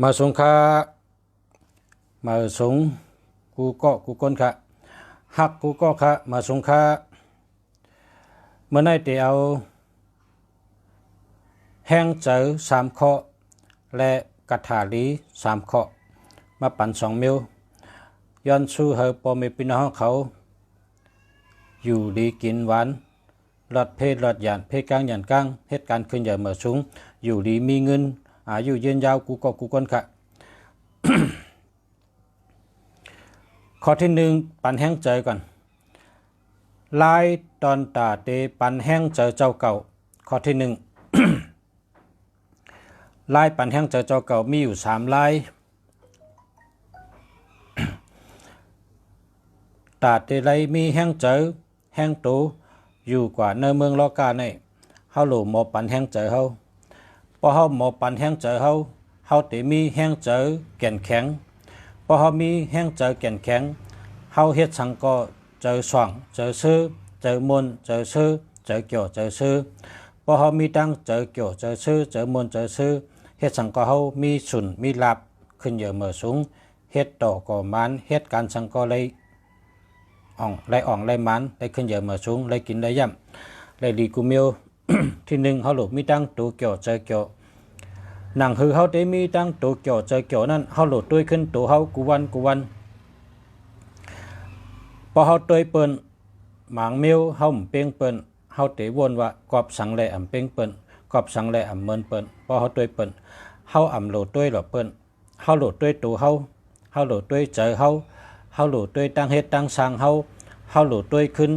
มาสงค่ามาสงกูก็กูก้นค่ะหักกูก็ค่ะมาสงค่าเมื่อไหร่เดี๋ยวแห้งเจอ3 ข้อและกระถาลี3 ข้อมาปั่น2 มิลย้อนสู้เฮอปอมีพี่น้องเขาอยู่ดีกินหวานหลอดเพศหลอดหยานเพศกลางหยานกลางเหตุการณ์ขึ้นใหญ่เมื่อสูงอยู่ดีมีเงินอายุยืนยาวกูก็กูก้นค่ะ ข้อที่1ปันแห้งเจอก่อนลายตอนตาเตปันแห้งเจอเจ้าเก่าข้อที่1 ลายปันแห้งเจอเจ้าเก่ามีอยู่3 ลายตาเตไรมีแห้งเจอแห้งตูอยู่กว่าในเมืองลอกาในเฮาหลูหมอปันแห้งเจอเฮาพอเฮาหมอปันแห้งเจอเฮาเตมีแห้งเจอแก่นแข็งพอเฮามีแห้งเจอแก่นแข็งเฮาเฮ็ดสังก็เจอสว่างเจอซื้อเจอมนเจอซื้อเจอเกี่ยวเจอซื้อพอเฮามีตังเจอเกี่ยวเจอซื้อเจอมนเจอซื้อเฮ็ดสังก็เฮามีสุนมีลาบขึ้นเยอะเมื่อสูงเฮ็ดต่อก่อมันเฮ็ดการสังก็เลยอ่องไล่มันได้ขึ้นเยอะเมื่อสูงไล่กินได้ย่ำไล่ดีกูเมียว ที่1เฮาหลบมีตังตัวเกี่ยวเจอเกี่ยวหนังคือเฮาได้มีตังตัวเกี่ยวเจอเกี่ยวนั้นเฮาโหลดด้วยขึ้นตัวเฮากูวันพอเฮาตัวเปิ้นหมางเมียวเฮาเป้งเปิ้นเฮาเตวนว่ากอบสังแลเป้งเปิ้นกอบสังแลเมินเปิ้นพอเฮาตัวเปิ้นเฮาโหลดด้วยหรอเปิ้นเฮาโหลดด้วยตัวเฮาโหลดด้วยเจอเฮาโหลดด้วยตั้งเฮ็ดตั้งสร้างเฮาโหลดด้วยขึ้น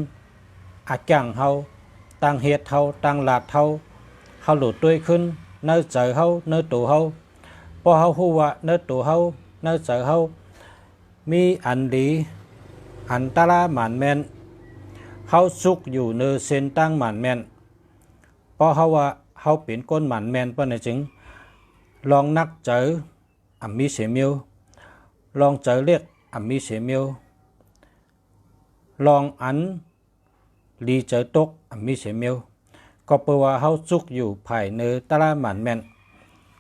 อาจ้างเฮาตั้งเฮ็ดเฮาตั้งลาดเฮาโหลดด้วยขึ้นเนื้อเจอเฮาเนื้อตัวเฮาพอเฮาฮู้ว่าเนื้อตัวเฮาเนื้อเจอเฮามีอันดีอันตรายหมันแม่นเฮาสุกอยู่เนื้อเส้นตั้งหมันแม่นพอเฮาว่าเฮาเป็นก้นหมันแม่นเปิ้นจึงลองนักเจอมีเสมิวลองเจอเรียกมีเสมิวลองอันลีเจอตกมีเสมิวก็เปว่าเฮาสุกอยู่ภายในตลาดหมันแม่น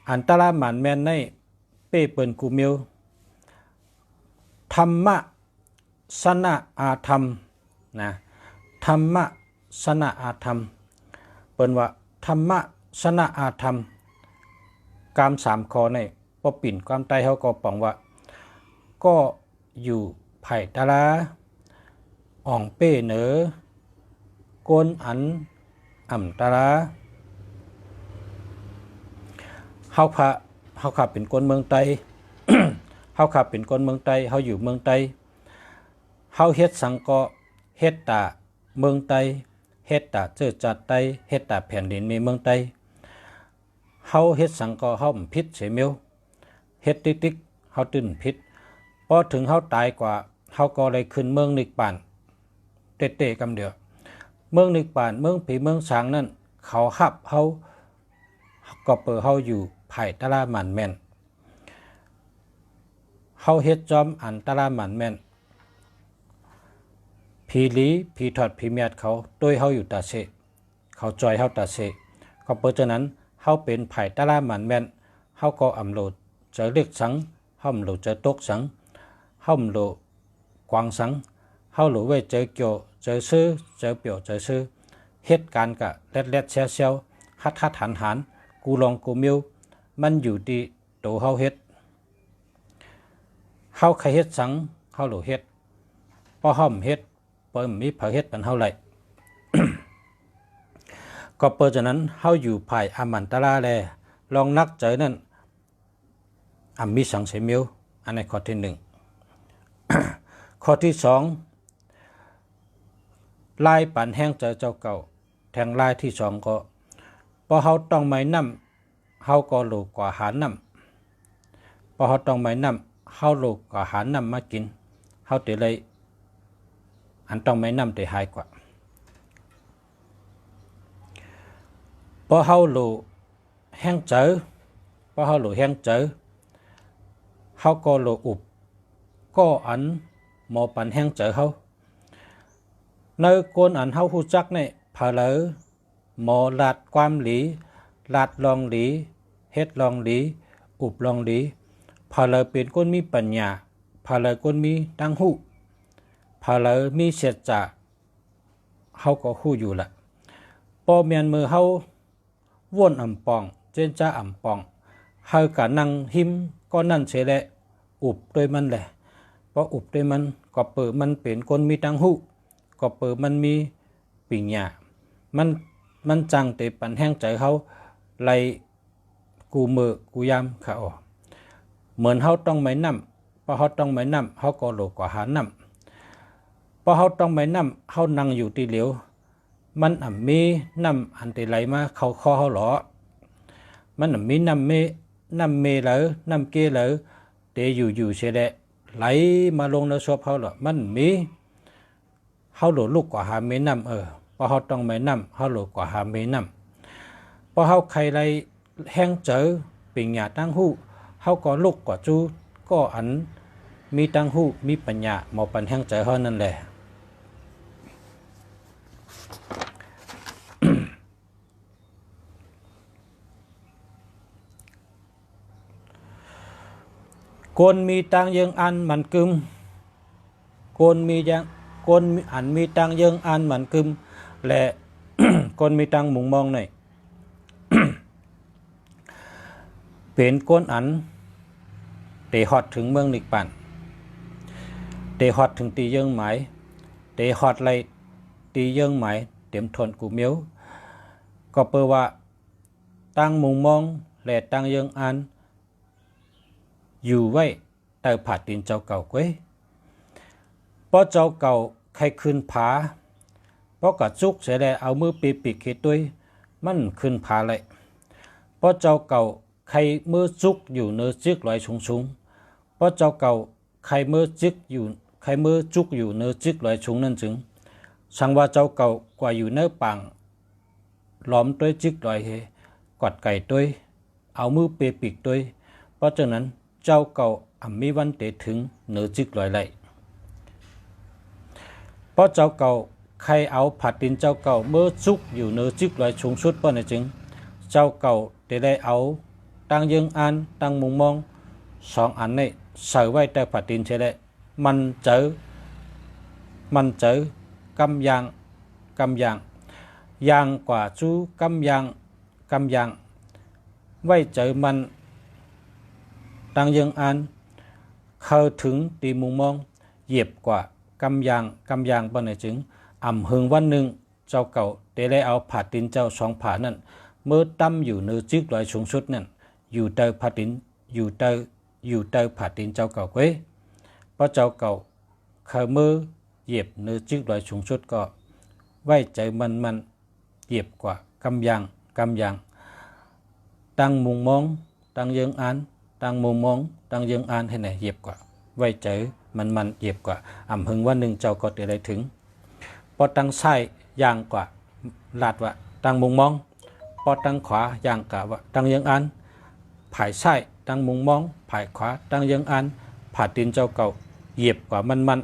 อันตลาดหมันแม่นในเป้เปิ้นกูมิวธรรมะสนะอาธรรมนะธรรมะสนะอาธรรมเปิ้นว่าธรรมะสนะอาธรรมกาม3 ข้อในพอปิ่นความใต้เฮาก็ปองว่าก็อยู่ภายตลาอ่องเป้เหนือก้นอันตลาเฮาขับเป็นคนเมืองไต้ เฮาขับเป็นคนเมืองไต้เฮาอยู่เมืองไต้เฮาเฮ็ดสังก็เฮ็ดตาเมืองไต้เฮ็ดตาเจอจัดไต้เฮ็ดตาแผ่นดินมีเมืองไต้เฮาเฮ็ดสังก็เฮาผิดเสียมิวเฮ็ดติ๊กเฮาตื่นผิดพอถึงเฮาตายกว่าเฮาก็เลยขึ้นเมืองนิกปานเตะๆกำเดียวเมืองนิกปานเมืองผีเมืองสางนั่นเขาหับเฮาก็เปิดเฮาอยู่ภายตลาดหมันแม่นเฮาเฮ็ดจอมอันตลาดหมันแม่นผีลีผีถอดผีเมียดเขาโดยเฮาอยู่ตาเสเขาจอยเฮาตาเสก็เปิดฉะนั้นเฮาเป็นภายตลาดหมันแม่นเฮาก็โหลดเจอเล็กสังเฮาโหลดเจอตกสังเฮาโหลดกวางสังเฮาโหลดไว้เจอเกี่ยวเจอซื้อเจอเปี่ยวเจอซื้อเฮ็ดการกะเล็ดๆแซวๆฮัดหันกูลองกูมิวมันอยู่ดีโตเฮาเฮ็ดเฮาใครเฮ็ดสังเฮาโหลเฮ็ดพอเฮาเฮ็ดเปิ้นมีผาเฮ็ดเป็นเฮาไหล ก็เปิดฉะนั้นเฮาอยู่ภายมันตลาแลลองนักเจอนั่นมีสังเสมิวอันในข้อที่1 ข้อที่2ลายปันแห้งเจอเจ้าเก่าแทงลายที่2ก็พอเฮาต้องไม้น้ำเฮาก็โลกว่าหาน้ำพอเฮาต้องไม้น้ำเฮาโลกกว่าหาน้ำมากินเฮาเตเลยอันต้องไม้น้ำเตหายกว่าพอเฮาโลแห้งเจอพอเฮาโลแห้งเจอเฮาก็โลอุบก็อันหมอปันแห้งเจอเฮาในกวนอันเฮาฮู้จักเนี่ยผาเลอหมอลาดความหลีลาดลองหลี เฮ็ดลองดีอุบลองดีพาเลยเป็นคนมีปัญญาพาเลยคนมีตั้งหูพาเลยมีเสียจะเฮาก็ฮู้อยู่ละปอเมียนมือเฮาว่นอำปองเจนจ้าอำปองเฮากะนั่งหิมก็นั่นเสียแหละอุบด้วยมันแหละเพราะอุบด้วยมันก็เปิดมันเป็นคนมีตั้งหูก็เปิดมันมีปัญญามันจังแต่ปันแห้งใจเฮาไล่กูมือกูยามค่ะอ๋อเหมือนเฮาต้องไม่นำพอเฮาต้องไม่นำเฮาก็โลกว่าหานำพอเฮาต้องไม่นำเฮานั่งอยู่ที่เหลียวมันมีน้ำอันที่ไหลมาเข้าคอเฮาหรอมันมีน้ำเมเหลอน้ำเกเหลอเตอยู่เสียแหละไหลมาลงในศพเฮาหรอมันมีเฮาโหลลูกกว่าหาเมน้ำพอเฮาต้องไม่นำเฮาโหลกว่าหาเมน้ำพอเฮาใครไหลแห้งเจอปิ่งหยาตั้งหูเฮาก็ลูกกว่าจูก็อันมีตั้งหูมีปัญญาหมอปันแห้งเจอเฮานั่นแหละคนมีตังยังอันมันกึมคนมีอันมีตังยังอันมันกึมและ คนมีตังมุงมองหน่อย เป็นคนอันเตะฮอดถึงเมืองนิกปันเตะฮอดถึงตียังหมายเตะฮอดไรตียังหมายเต็มทนกูเมียวก็เปว่าตังมุงมองและตังยังอันอยู่ไว้ใต้ผาดินเจ้าเก่าเว้ยเพราะเจ้าเก่าใครขึ้นผาเพราะกะจุกเสียแล้วเอามือปีกเขตุยมันขึ้นผาเลยเพราะเจ้าเก่าใครมือจุกอยู่เนื้อจิกลอยสูงเพราะเจ้าเก่าใครมือจุกอยู่เนื้อจิกลอยสูงนั่นจึงสังว่าเจ้าเก่ากว่าอยู่เนื้อปังล้อมด้วยจิกลอยเฮกอดไก่ด้วยเอามือปีกด้วยเพราะฉะนั้นเจ้าเก่ามีวันเตถึงเนื้อจิกลอยไหลเพราะเจ้าเก่าใครเอาผัดดินเจ้าเก่าเมื่อจุกอยู่เนื้อจิกลอยสูงสุดเพราะนั่นจึงเจ้าเก่าได้เอาตั้งยังอันตั้งมุงมองสองอันนี้ใส่ไว้แต่ผัดดินเฉยมันเจอกำยางกว่าจูกำยางไว้เจอมันตั้งยังอันเข้าถึงตีมุงมองเหยียบกว่ากำยางปนในจึงหึงวันหนึ่งเจ้าเก่าได้เอาผาดินเจ้าสองผานั่นเมื่อตั้มอยู่เนื้อจิกลอยสูงสุดนั่นอยู่เตอผาดินอยู่เตอผาดินเจ้าเก่าเว้ยเพราะเจ้าเก่าเขามือเหยียบเนื้อจิกลอยสูงสุดก็ไว้ใจมันเหยียบกว่ากำยางตั้งมุงมองตั้งยังอันตั้งมุมมองตั้งยังอ่านให้ไหนเหยียบกว่าไว้เจอมันเหยียบกว่าหึงวันหนึ่งเจ้าก็ได้ถึงพอตั้งซ้ายย่างกว่าลาดว่าตั้งมุมมองพอตั้งขวาย่างกว่าตั้งยังอ่านผายซ้ายตั้งมุมมองผายขวาตั้งยังอ่านผาดินเจ้าเก่าเหยียบกว่ามัน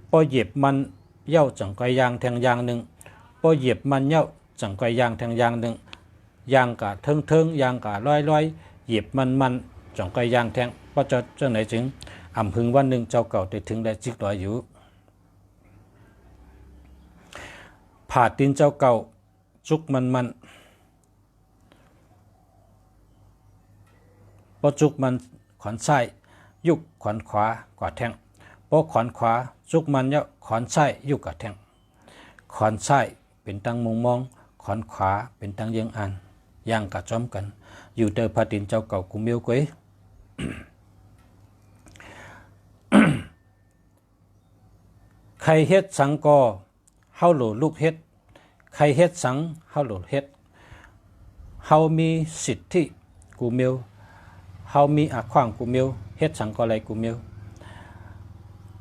พอเหยียบมันเย่าจังก้อยยางแทงยางหนึ่งพอเหยียบมันเย่าจังก้อยยางแทงยางหนึ่งยางกะเทิงยางกะลอยเหยียบมันจ่องไก่ย่างแทงเพราะเจ้าไหนจึงหึงวันหนึ่งเจ้าเก่าได้ถึงได้จิกลอยอยู่ผาดินเจ้าเก่าจุกมันพอจุกมันขอนซ้ายยุกขอนขวากว่าแทงพอขอนขวาจุกมันเนี่ยขอนซ้ายยุกกว่าแทงขอนซ้ายเป็นตั้งมุงมองขอนขวาเป็นตั้งยังอันย่างกะจ้อมกันอยู่เตอผาดินเจ้าเก่ากุมเมียวกุ้ยใครเฮ็ดสังก็เฮาโหลลูกเฮ็ดใครเฮ็ดสังเฮาโหลเฮ็ดเฮามีสิทธิกูเมียวเฮามีขวางกูเมียวเฮ็ดสังก็ไรกูเมียว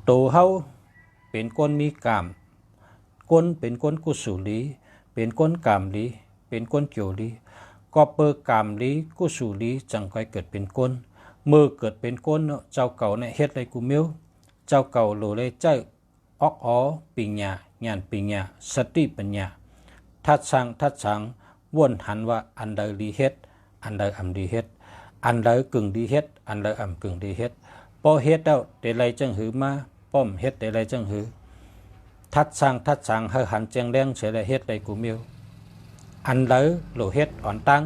โตเฮาเป็นคนมีกามคนเป็นคนกุศลีเป็นคนกามลีเป็นคนเกี่ยวลีก็เปิดกามลีกุศลีจังค่อยเกิดเป็นคนเมื่อเกิดเป็นคนเจ้าเก่าเนี่ยเฮ็ดไรกูเมียวเจ้าเก่าโหลเลยเจ้าออกปัญญาญาณปัญญาสติปัญญาทัดสังว่นหันว่าอันใดลีเฮ็ด อันใดอำดีเฮ็ดอันใดกึ่งดีเฮ็ดอันใดอำกึ่งดีเฮ็ดพอเฮ็ดแล้วเตไลจังหือมาป้อมเฮ็ดเตไลจังหือทัดสร้างเฮาหันเจียงแดงเฉยเฮ็ดได้กูมิวอันใดโลเฮ็ดอ่อนตั้ง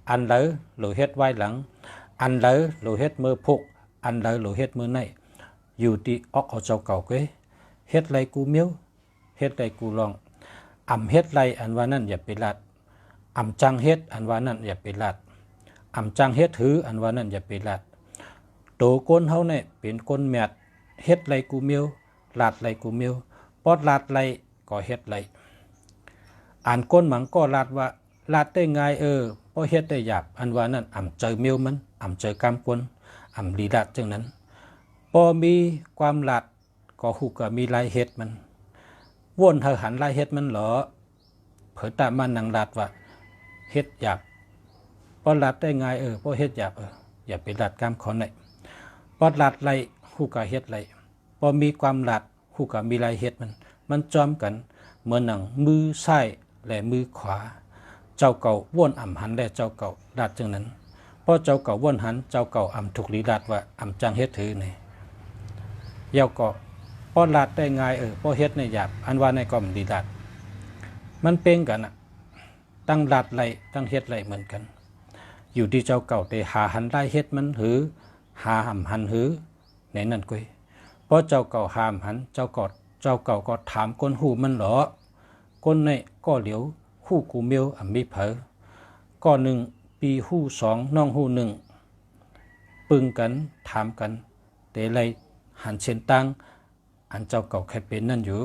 อันใดโลเฮ็ดไว้หลังอันใดโลเฮ็ดมือพุกอันใดโลเฮ็ดมือในอยู่ที่ออกเอาเจ้าเก่าเก้เฮ็ดไรกูมิวเฮ็ดไรกูลองอำเฮ็ดไรอันว่านั่นอย่าไปลัดอำจังเฮ็ดอันว่านั่นอย่าไปลัดอำจังเฮ็ดถืออันว่านั่นอย่าไปลัดโตก้นเฮาเนี่ยเป็นก้นแมดเฮ็ดไรกูมิวลาดไรกูมิวปอดลาดไรก็เฮ็ดไรอ่านก้นหมังก็ลาดว่าลาดได้ง่ายพอเฮ็ดได้หยาบอันว่านั่นอำเจอมิวมันอำเจอกำกวนอำลีลาดจังนั้นพอมีความลาดก็ฮู้ก็มีลายเฮ็ดมันวนเฮาหันลายเฮ็ดมันเหรอเผยตามันนังลาดว่าเฮ็ดหยาบพอลาดได้ง่ายพอเฮ็ดหยาบอย่าไปลาดกำขอไหนพอลาดไรฮู้ก็เฮ็ดไรพอมีความลาดฮู้ก็มีลายเฮ็ดมันจอมกันเหมือนหนังมือซ้ายและมือขวาเจ้าเก่าว่นอ่ำหันและเจ้าเก่าลาดจังนั้นเพราะเจ้าเก่าว่นหันเจ้าเก่าอ่ำถูกลีลาดว่าอ่ำจังเฮ็ดถือนี่เย้าก็พอลาดได้ง่ายพอเฮ็ดในหยาบอันว่าในก็มันลีลาดมันเป็นกันตั้งลาดไรตั้งเฮ็ดไรเหมือนกันอยู่ที่เจ้าเก่าแต่หาหันได้เฮ็ดมันหือหาห่ำหันหือในนั่นกุยเพราะเจ้าเก่าหามหันเจ้าเก่าก็ถามคนหูมันหรอคนในก็เหลียวหูกูเมียวมีเผอก็หนึ่งปีหูสองน้องหูหนึ่งปึงกันถามกันแต่ไรหันเช่นตั้งอันเจ้าเก่าแค่เป็นนั่นอยู่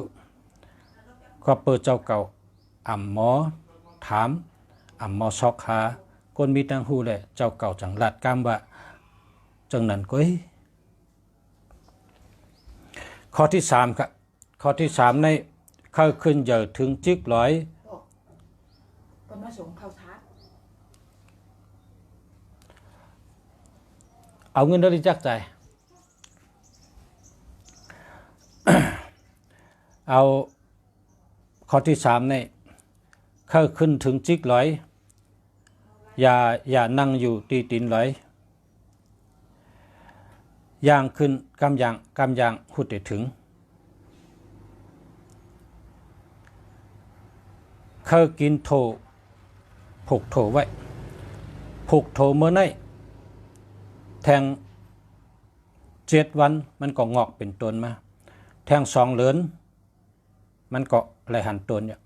ก็เปิดเจ้าเก่าหมอถามหมอซอกหาคนมีตั้งหูแหละเจ้าเก่าจังลาดกามว่าจังนั้นก้อยข้อที่สามครับข้อที่สามในเข้าขึ้นเยอะถึงจิกร้อยก็มาส่งเข้าทักเอาเงินได้จักใจเอาข้อที่สามในเข้าขึ้นถึงจิกร้อยอย่านั่งอยู่ตีตีนร้อยย่างขึ้นกำยางหุดได้ถึงเคยกินโถผูกโถไว้ผูกโถเมื่อไหร่แทง7 วันมันก็งอกเป็นต้นมาแทง2 เหลือนมันก็ไหลหันต้นเนี่ย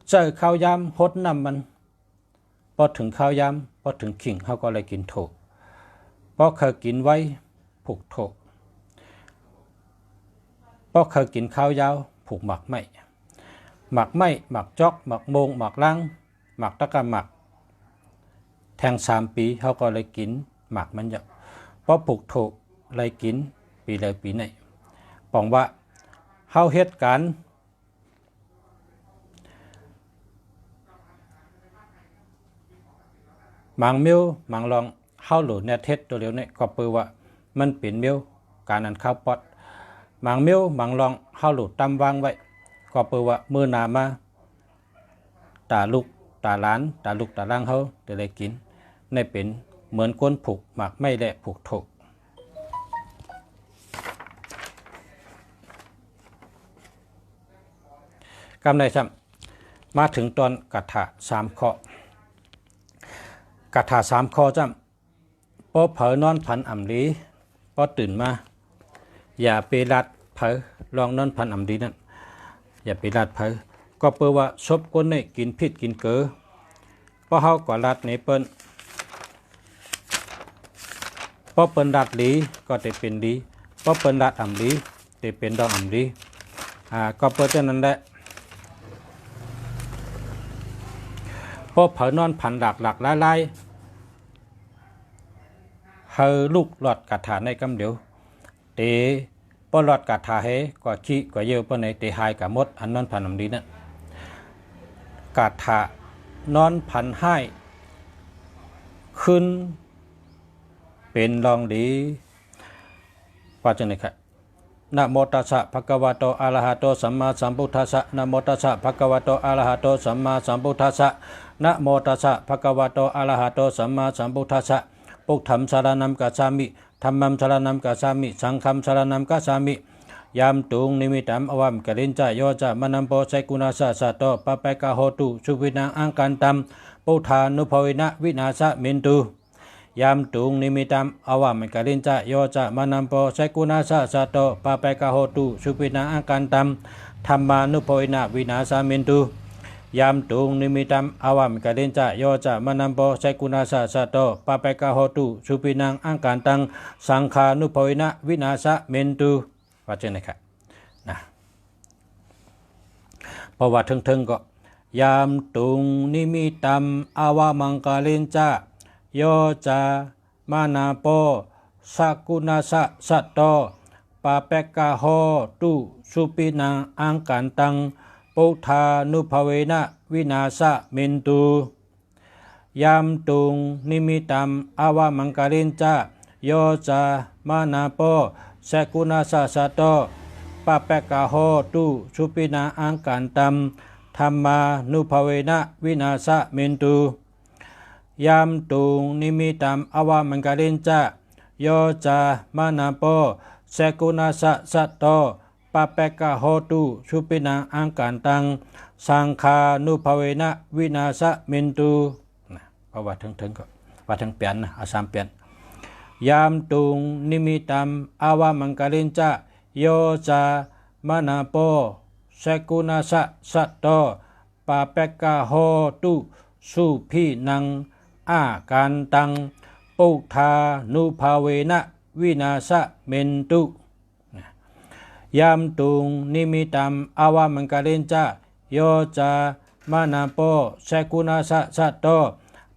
เจอข้าวยามหดน้ำมันพอถึงข้าวยามพอถึงขิงเขาก็เลยกินโถพอเคยกินไว้ผูกโถพอเคยกินข้าวยาวผูกหมักไม่หมักจอกหมักโมงหมักล่างหมักตะกะหมักแทง3 ปีเขาก็เลยกินหมักมันเยอะเพราะผูกโถเลยกินปีเลยปีไหนปองว่าเขาเหตุการณ์หมังมิ้วหมังลองเข้าหลุดเนี่ยเท็จตัวเดียวเนี่ยก็เปือว่ามันเป็นมิ้วการนั้นเข้าปอดหมังมิ้วหมังลองเข้าหลุดตำวางไว้ก็เปือว่ามือหนามาตาลูกตาล้านตาลูกตาล่างเขาจะได้กินในเป็นเหมือนก้นผูกหมักไม่และผูกโถกำไรซ้ำมาถึงตอนกัถา3 ข้อกถา3 ข้อจ้ำพอเผานอนผันอ่ำลีพอตื่นมาอย่าไปรัดเผอลองนอนผันอ่ำลีนั่นอย่าไปรัดเผอก็เปือว่าซบก้นเนี่ยกินพิษกินเกอพอเฮาก่อรัดในเปิ้นพอเปิ้นรัดลีก็จะเป็นลีพอเปิ้นรัดอ่ำลีจะเป็นดองอ่ำลีก็เปิ้นจังนั้นแหละพอเผานอนผันหลักลายเฮาลูกหลอดกระถาในกำเดียวเตปอหลอดกระถาเฮก็ขี้ก็เยอะปอในเตหายกับมดอันนอนผันน้ำดีนั่นกระถานอนผันให้ขึ้นเป็นรองดีว่าจังได๋ครับ นะโมตัสสะภะคะวะโตอะระหะโตสัมมาสัมพุทธัสสะนะโมตัสสะภะคะวะโตอะระหะโตสัมมาสัมพุทธัสสะนะโมตัสสะภะคะวะโตอะระหะโตสัมมาสัมพุทธัสสะพุทธัมสรณังกัจฉามิธัมมังสรณังกัจฉามิสังฆัมสรณังกัจฉามิยามตุงนิมิตัมอวัมกลินจาโยจามนัมโปไสกุณาสะสะโตปะเปกะโหตุสุวินังอังกันตัมพุทธานุภเวนะวินาศมินตุยามตุงนิมิตัมอวัมกลินจาโยจามนัมโปไสกุณาสะสะโตปะเปกะโหตุสุวินังอังกันตัมธัมมานุภเวนะวินาศมินตุยามตุงนิมิตัมอวัมกลินจาโยจามนัมโปไสกุณาสะสะโตปะเปกะโหตุสุวินังอังกันตังสังฆานุภเวนะวินาศมินตุว่าจังได๋ครับนะเพราะว่าถึงก็ยามตุงนิมิตัมอาวามังกาลินจาโยจามานาโปสักุณาสะสัตโตปาเปกะโหตุสุปินังอังกันตังพุทธานุภเวนะวินาศมินตุยามตุงนิมิตัมอาวามังกาลินจาโยจามานาโปสักุณาสะสัตโตปะเปกะโหตุสุปินาอังกันตัมธัมมานุภเวนะวินาศมินตุยามตุงนิมิตัมอวามังกาลินจาโยจามานาโปเสกุณาสะสัตโตปะเปกะโหตุสุปินาอังกันตังสังฆานุภเวนะวินาศมินตุเพราะว่าถึงก็ว่าทั้งเปลี่ยนนะอาสามเปลี่ยนยามตุงนิมิตัมอวามังกาลินจาโยจามานาโปเสกุณาสะสัตโตปาเปกะโหตุสุพินังอาการตังปุทานุภาเวนะวินาศเมนตุยามตุงนิมิตัมอาวามังกาลินจาโยจามานาโปเสกุณาสะสัตโต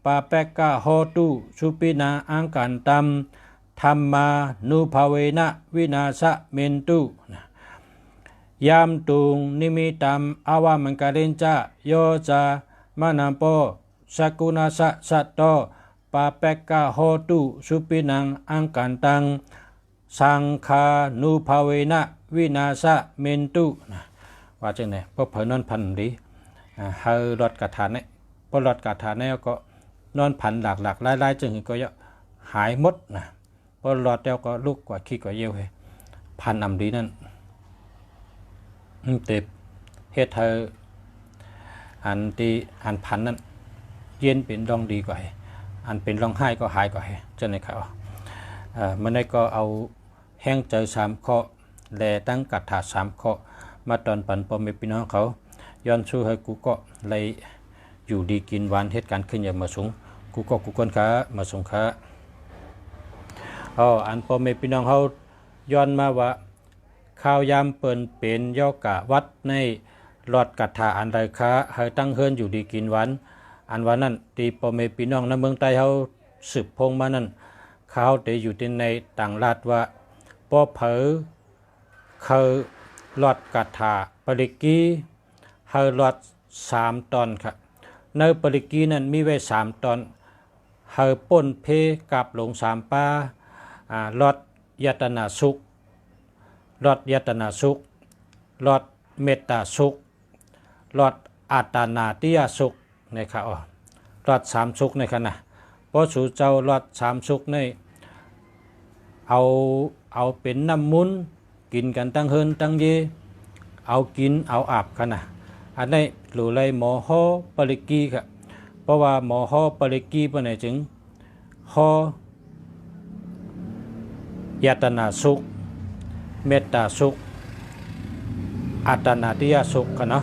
ปาเปกะโหตุสุปินาอังกันตัมธัมมานุภาเวนะวินาศเมนตุยามตุงนิมิตัมอาวามังกาลินจาโยจามานาโปสักุณาสะสัตโตปาเปกะโหตุสุปินังอังกันตังสังฆานุภาเวนะวินาศเมนตุว่าจังได๋พวกเพิ่นนอนพันดีเฮารถกระถานเนี่ยพอรถกระถานเนี่ยก็นอนพันหลากๆหลายๆจึงก็หายหมดนะพอรถแล้วก็ลุกกว่าขี้กว่าเยี่ยวให้พันอำดีนั่นเต็บเฮ็ดให้อันที่อันพันนั้นเย็นเป็นรองดีกว่าอันเป็นรองไห้ก็หายกว่าจังได๋ครับมันได้ก็เอาแห้งใจ3ข้อแลตั้งกัดถา3ข้อมาตอนปันพ่อแม่พี่น้องเขาย้อนสู้ให้กูก็เลยอยู่ดีกินหวานเหตุการณ์ขึ้นอย่างมาสูงกูคนขามาสูงขาอันพ่อแม่พี่น้องเขาย้อนมาว่าข้าวยามเปิ้นเป็นย่อกะวัดในหลอดกัดถาอันใดค้าให้ตั้งเฮิรนอยู่ดีกินหวานอันว่านั้นที่พ่อแม่พี่น้องในเมืองใต้เขาสืบพงมานั้นเขาได้อยู่ในต่างราชว่าป้อเผอเขาหลอดกัดถาปริกีเฮาหลอด3ตอนครับในปริกีนั้นมีไว้3ตอนเฮาป่นเพกับหลง3ป้าหลอดยตนาสุขหลอดยตนาสุขหลอดเมตตาสุขหลอดอัตตานาติยสุขนะครับหลอด3สุขในขณะเพราะสู่เจ้าหลอด3สุขในเอาเป็นน้ำมุนกินกันตั้งเฮินตั้งเยเอากินเอาอาบขณะอันนี้หรือไรหมอฮอปริกีครับเพราะว่าหมอฮอปริกีเป็นไหนจึงฮอยตนาสุขเมตตาสุขอัตตนาติยสุขกันเนาะ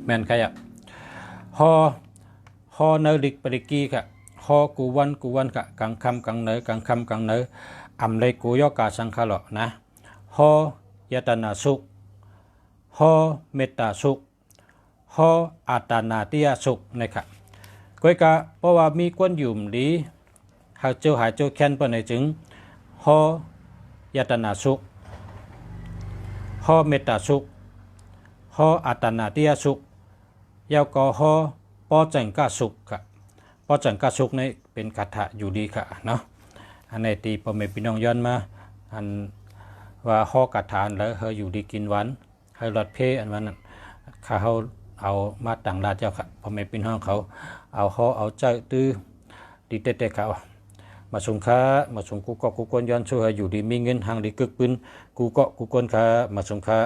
แม่นใครอ่ะฮอเนริกปริกีค่ะฮอกูวันค่ะกังคำกังเนออำเลยกูยอกาสังขารนะฮอยตนาสุขฮอเมตตาสุขฮออัตตานาติยสุขนะครับก้อยกะเพราะว่ามีกวนอยู่ดีหายเจ้าแค้นเปิ้นให้จึงฮอยตนาสุขฮอเมตตาสุขฮออัตตานาติยสุขยาวก็ฮอปอจังกะสุขครับ เพราะจังกะสุกในเป็นกะทะอยู่ดีค่ะเนาะอันในตีพ่อแม่พี่น้องย้อนมาอันว่าฮอกะทานแล้วเฮาอยู่ดีกินหวานให้รถเพอันวันนั้นข้าเฮาเอามาต่างลาเจ้าค่ะพ่อแม่พี่น้องเขาเอาฮอเอาใจตื้อดีเตะๆเขามาสงค้ามาสงกูเกาะกูกวนย้อนช่วยอยู่ดีมีเงินหางดีกึกปืนกูเกาะกูกวนค้ามาสงค้า